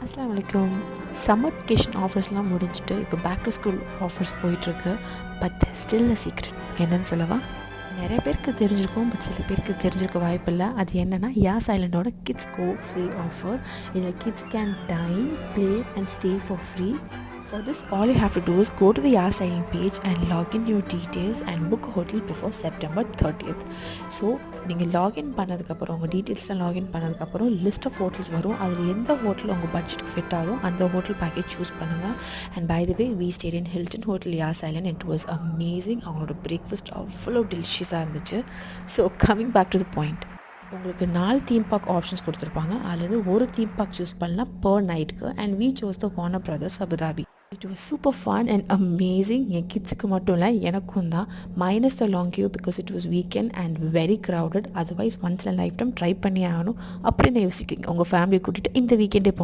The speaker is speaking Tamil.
அஸ்ஸலாமு அலைக்கும். சம்மர் வெக்கேஷன் ஆஃபர்ஸ்லாம் முடிஞ்சுட்டு இப்போ பேக் டு ஸ்கூல் ஆஃபர்ஸ் போயிட்டுருக்கு. But still a secret. என்னன்னு சொல்லவா? நிறைய பேருக்கு தெரிஞ்சிருக்கும், பட் சில பேருக்கு தெரிஞ்சிருக்க வாய்ப்பில்லை. அது என்னென்னா, யாஸ் ஐலண்டோட கிட்ஸ் கோ ஃப்ரீ ஆஃபர். இதில் kids can time, play and stay for free. For this, all you have to do is go to the Yas Island page and log in your details and book a hotel before September 30th. So, நீங்கள் லாகின் பண்ணதுக்கப்புறம் உங்கள் டீட்டெயில்ஸ்லாம் லாகின் பண்ணதுக்கப்புறம் லிஸ்ட் ஆஃப் ஹோட்டல்ஸ் வரும். அதில் எந்த ஹோட்டல் உங்கள் பட்ஜெட்டுக்கு ஃபிட் ஆகும் அந்த ஹோட்டல் பேக்கேஜ் சூஸ் பண்ணுங்கள். And by the way, we stayed in Hilton hotel Yas Island. It was amazing. அவங்களோட பிரேக்ஃபாஸ்ட் அவ்வளோ டெலிஷியஸாக இருந்துச்சு. So coming back to the point, உங்களுக்கு 4 தீம் பார்க் ஆப்ஷன்ஸ் கொடுத்துருப்பாங்க. அதுலேருந்து ஒரு தீம் பார்க் சூஸ் பண்ணலாம் பர் நைட்டுக்கு. And we chose the Warner Brothers Abu Dhabi. It was super fun and amazing. என் கிட்ஸுக்கு மட்டும் இல்லை, எனக்கும் தான். Minus the long Q because it was weekend and very crowded. Otherwise once in life time try பண்ணி ஆகணும். அப்படின்னு யோசிக்கிறீங்க, உங்கள் ஃபேமிலியை கூட்டிகிட்டு இந்த வீக்கெண்டே போங்க.